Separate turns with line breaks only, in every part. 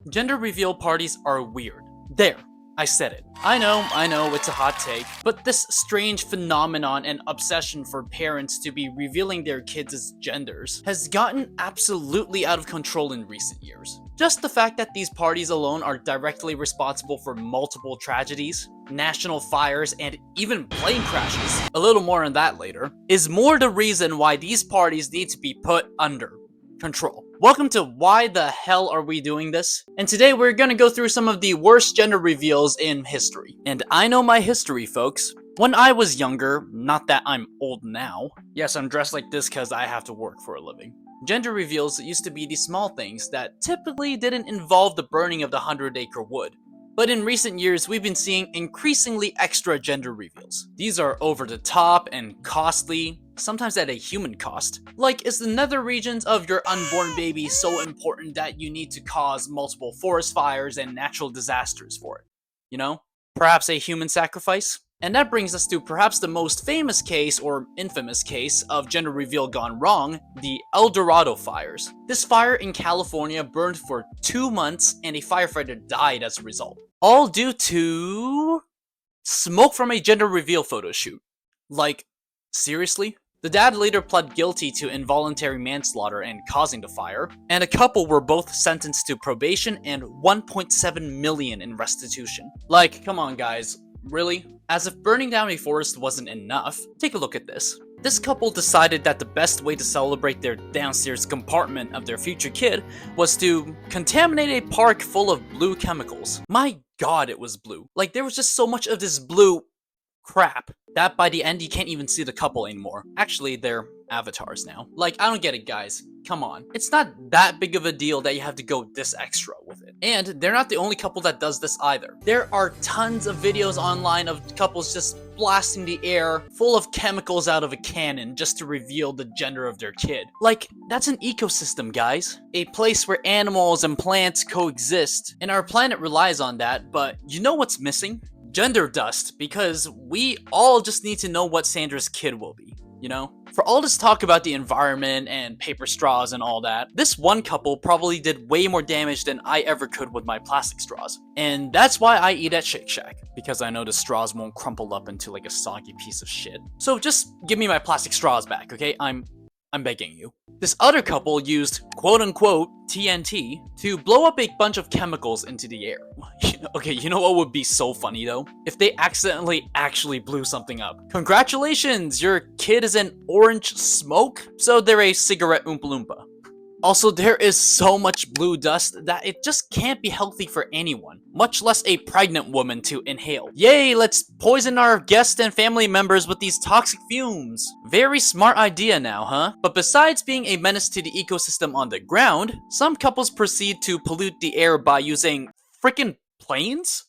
Gender reveal parties are weird. There, I said it. I know, it's a hot take, but this strange phenomenon and obsession for parents to be revealing their kids' genders has gotten absolutely out of control in recent years. Just the fact that these parties alone are directly responsible for multiple tragedies, national fires, and even plane crashes, a little more on that later, is more the reason why these parties need to be put under control. Welcome to Why the Hell Are We Doing This? And today we're gonna go through some of the worst gender reveals in history. And I know my history, folks. When I was younger, not that I'm old now, yes, I'm dressed like this because I have to work for a living. Gender reveals used to be the small things that typically didn't involve the burning of the 100-acre wood. But in recent years, we've been seeing increasingly extra gender reveals. These are over the top and costly, sometimes at a human cost. Like, is the nether regions of your unborn baby so important that you need to cause multiple forest fires and natural disasters for it? You know? Perhaps a human sacrifice? And that brings us to perhaps the most famous case, or infamous case, of gender reveal gone wrong, the Dorado fires. This fire in California burned for 2 months and a firefighter died as a result. All due to smoke from a gender reveal photo shoot. Like, seriously? The dad later pled guilty to involuntary manslaughter and causing the fire, and a couple were both sentenced to probation and 1.7 million in restitution. Like, come on guys, really? As if burning down a forest wasn't enough, take a look at this. This couple decided that the best way to celebrate their downstairs compartment of their future kid was to contaminate a park full of blue chemicals. My god, it was blue. Like, there was just so much of this blue crap that by the end you can't even see the couple anymore. Actually, they're avatars now. Like, I don't get it, guys. Come on. It's not that big of a deal that you have to go this extra with it. And they're not the only couple that does this either. There are tons of videos online of couples just blasting the air full of chemicals out of a cannon just to reveal the gender of their kid. Like, that's an ecosystem, guys. A place where animals and plants coexist. And our planet relies on that, but you know what's missing? Gender dust, because we all just need to know what Sandra's kid will be, you know? For all this talk about the environment and paper straws and all that, this one couple probably did way more damage than I ever could with my plastic straws. And that's why I eat at Shake Shack, because I know the straws won't crumple up into like a soggy piece of shit. So just give me my plastic straws back, okay? I'm begging you. This other couple used quote-unquote TNT to blow up a bunch of chemicals into the air. Okay, you know what would be so funny though? If they accidentally actually blew something up. Congratulations, your kid is an orange smoke, so they're a cigarette Oompa Loompa. Also, there is so much blue dust that it just can't be healthy for anyone, much less a pregnant woman to inhale. Yay, let's poison our guests and family members with these toxic fumes. Very smart idea now, huh? But besides being a menace to the ecosystem on the ground, some couples proceed to pollute the air by using frickin' planes?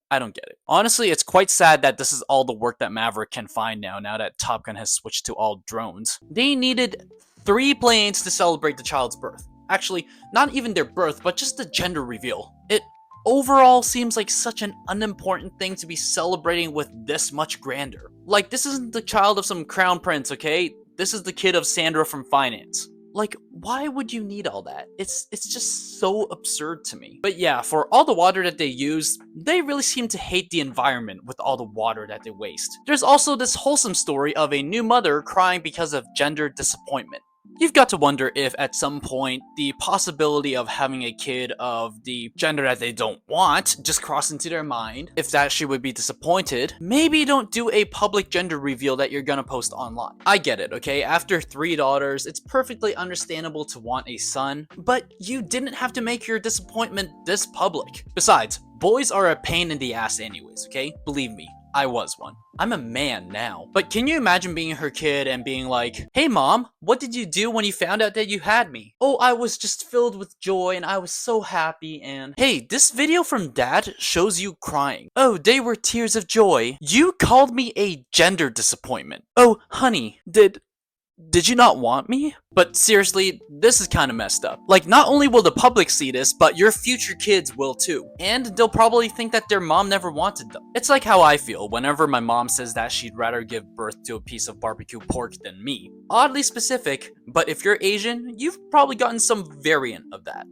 I don't get it. Honestly, it's quite sad that this is all the work that Maverick can find now that Top Gun has switched to all drones. They needed 3 planes to celebrate the child's birth. Actually, not even their birth, but just the gender reveal. It overall seems like such an unimportant thing to be celebrating with this much grandeur. Like, this isn't the child of some crown prince, okay? This is the kid of Sandra from finance. Like, why would you need all that? It's just so absurd to me. But yeah, for all the water that they use, they really seem to hate the environment with all the water that they waste. There's also this wholesome story of a new mother crying because of gender disappointment. You've got to wonder if at some point the possibility of having a kid of the gender that they don't want just crossed into their mind. If that she would be disappointed, maybe don't do a public gender reveal that you're gonna post online. I get it, okay? After 3 daughters, it's perfectly understandable to want a son, but you didn't have to make your disappointment this public. Besides, boys are a pain in the ass anyways, okay? Believe me. I was one. I'm a man now. But can you imagine being her kid and being like, "Hey mom, what did you do when you found out that you had me?" "Oh, I was just filled with joy and I was so happy and..." "Hey, this video from dad shows you crying." "Oh, they were tears of joy." "You called me a gender disappointment." "Oh, honey, did Did you not want me? But seriously, this is kind of messed up. Like, not only will the public see this, but your future kids will too. And they'll probably think that their mom never wanted them. It's like how I feel whenever my mom says that she'd rather give birth to a piece of barbecue pork than me. Oddly specific, but if you're Asian, you've probably gotten some variant of that.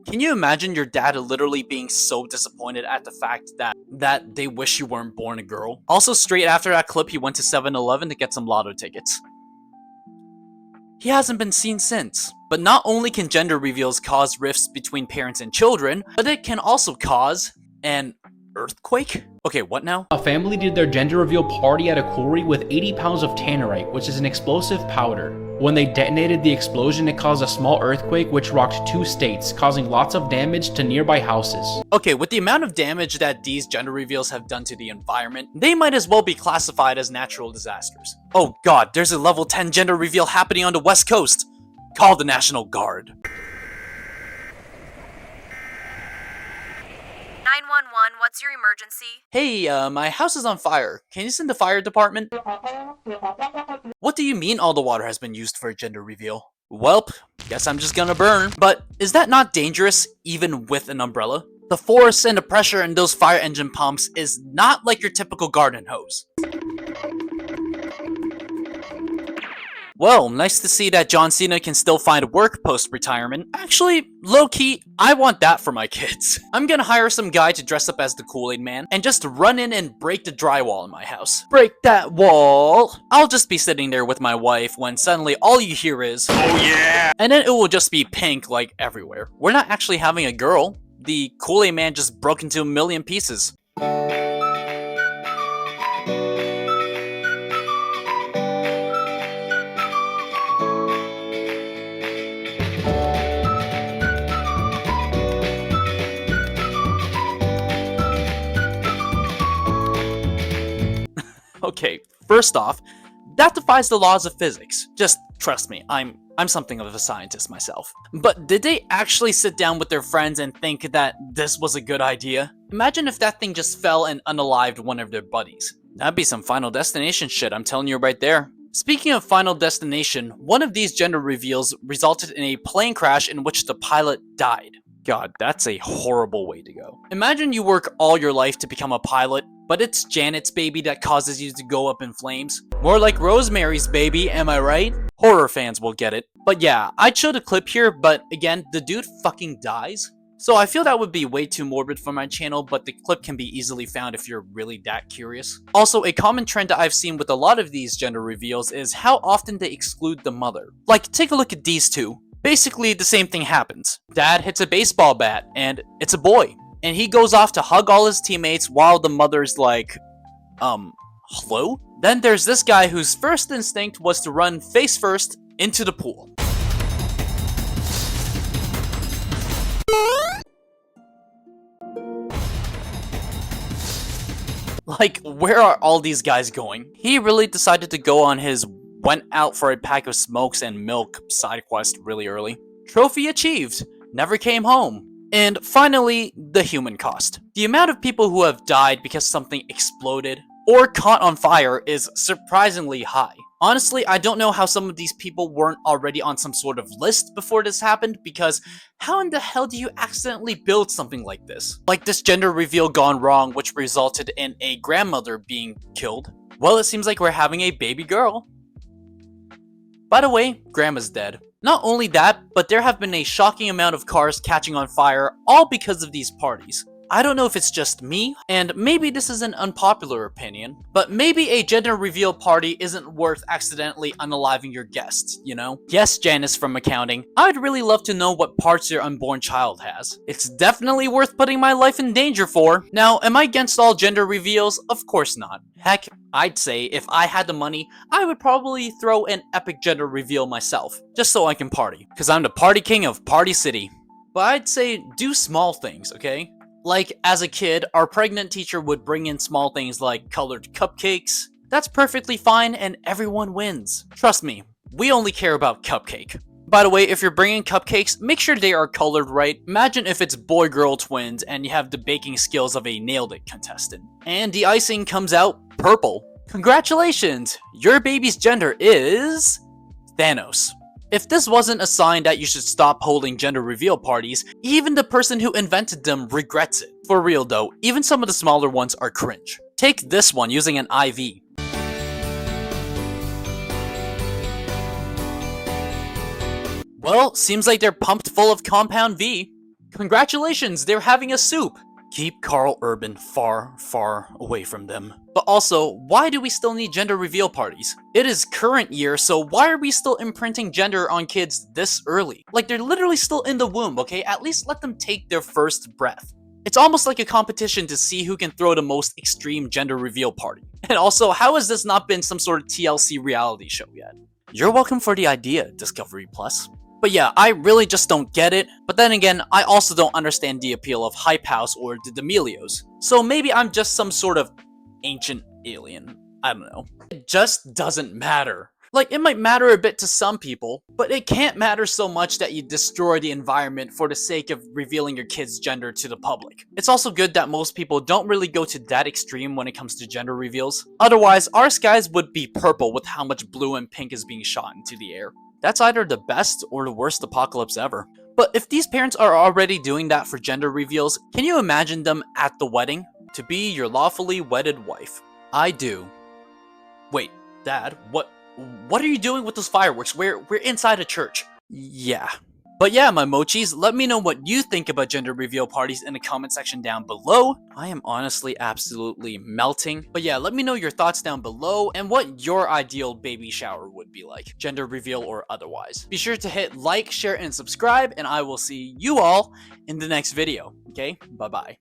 Can you imagine your dad literally being so disappointed at the fact that they wish you weren't born a girl? Also, straight after that clip, he went to 7-Eleven to get some lotto tickets. He hasn't been seen since. But not only can gender reveals cause rifts between parents and children, but it can also cause an earthquake? Okay, what now?
A family did their gender reveal party at a quarry with 80 pounds of tannerite, which is an explosive powder. When they detonated the explosion, it caused a small earthquake which rocked 2 states, causing lots of damage to nearby houses.
Okay, with the amount of damage that these gender reveals have done to the environment, they might as well be classified as natural disasters. Oh god, there's a level 10 gender reveal happening on the West Coast. Call the National Guard.
911, what's your emergency?
Hey, my house is on fire. Can you send the fire department? What do you mean all the water has been used for a gender reveal? Welp, guess I'm just gonna burn. But is that not dangerous, even with an umbrella? The force and the pressure in those fire engine pumps is not like your typical garden hose. Well, nice to see that John Cena can still find work post-retirement. Actually, low-key, I want that for my kids. I'm gonna hire some guy to dress up as the Kool-Aid Man and just run in and break the drywall in my house. Break that wall! I'll just be sitting there with my wife when suddenly all you hear is, "Oh yeah!" And then it will just be pink like everywhere. We're not actually having a girl. The Kool-Aid Man just broke into a million pieces. Okay, first off, that defies the laws of physics. Just trust me, I'm something of a scientist myself. But did they actually sit down with their friends and think that this was a good idea? Imagine if that thing just fell and unalived one of their buddies. That'd be some Final Destination shit, I'm telling you right there. Speaking of Final Destination, one of these gender reveals resulted in a plane crash in which the pilot died. God, that's a horrible way to go. Imagine you work all your life to become a pilot, but it's Janet's baby that causes you to go up in flames. More like Rosemary's Baby, am I right? Horror fans will get it. But yeah, I'd show the clip here, but again, the dude fucking dies. So I feel that would be way too morbid for my channel, but the clip can be easily found if you're really that curious. Also, a common trend that I've seen with a lot of these gender reveals is how often they exclude the mother. Like, take a look at these two. Basically, the same thing happens. Dad hits a baseball bat, and it's a boy. And he goes off to hug all his teammates while the mother's like, hello? Then there's this guy whose first instinct was to run face first into the pool. Like, where are all these guys going? He really decided to go on his went out for a pack of smokes and milk side quest really early. Trophy achieved. Never came home. And finally, the human cost. The amount of people who have died because something exploded or caught on fire is surprisingly high. Honestly, I don't know how some of these people weren't already on some sort of list before this happened, because how in the hell do you accidentally build something like this? Like this gender reveal gone wrong, which resulted in a grandmother being killed. Well, it seems like we're having a baby girl. By the way, grandma's dead. Not only that, but there have been a shocking amount of cars catching on fire, all because of these parties. I don't know if it's just me, and maybe this is an unpopular opinion, but maybe a gender reveal party isn't worth accidentally unaliving your guests, you know? Yes, Janice from accounting, I'd really love to know what parts your unborn child has. It's definitely worth putting my life in danger for. Now, am I against all gender reveals? Of course not. Heck, I'd say if I had the money, I would probably throw an epic gender reveal myself, just so I can party, because I'm the party king of Party City. But I'd say do small things, okay? Like, as a kid, our pregnant teacher would bring in small things like colored cupcakes. That's perfectly fine and everyone wins. Trust me, we only care about cupcake. By the way, if you're bringing cupcakes, make sure they are colored right. Imagine if it's boy-girl twins and you have the baking skills of a nailed it contestant. And the icing comes out purple. Congratulations! Your baby's gender is... Thanos. If this wasn't a sign that you should stop holding gender reveal parties, even the person who invented them regrets it. For real though, even some of the smaller ones are cringe. Take this one using an IV. Well, seems like they're pumped full of Compound V. Congratulations, they're having a soup! Keep Carl Urban far, far away from them. But also, why do we still need gender reveal parties? It is current year, so why are we still imprinting gender on kids this early? Like, they're literally still in the womb, okay? At least let them take their first breath. It's almost like a competition to see who can throw the most extreme gender reveal party. And also, how has this not been some sort of TLC reality show yet? You're welcome for the idea, Discovery Plus. But yeah, I really just don't get it. But then again, I also don't understand the appeal of Hype House or the D'Amelios. So maybe I'm just some sort of ancient alien. I don't know. It just doesn't matter. Like, it might matter a bit to some people, but it can't matter so much that you destroy the environment for the sake of revealing your kid's gender to the public. It's also good that most people don't really go to that extreme when it comes to gender reveals. Otherwise, our skies would be purple with how much blue and pink is being shot into the air. That's either the best or the worst apocalypse ever. But if these parents are already doing that for gender reveals, can you imagine them at the wedding? To be your lawfully wedded wife. I do. Wait, Dad, what are you doing with those fireworks? We're inside a church. Yeah. But yeah, my mochis, let me know what you think about gender reveal parties in the comment section down below. I am honestly absolutely melting. But yeah, let me know your thoughts down below and what your ideal baby shower would be like, gender reveal or otherwise. Be sure to hit like, share, and subscribe, and I will see you all in the next video. Okay, bye-bye.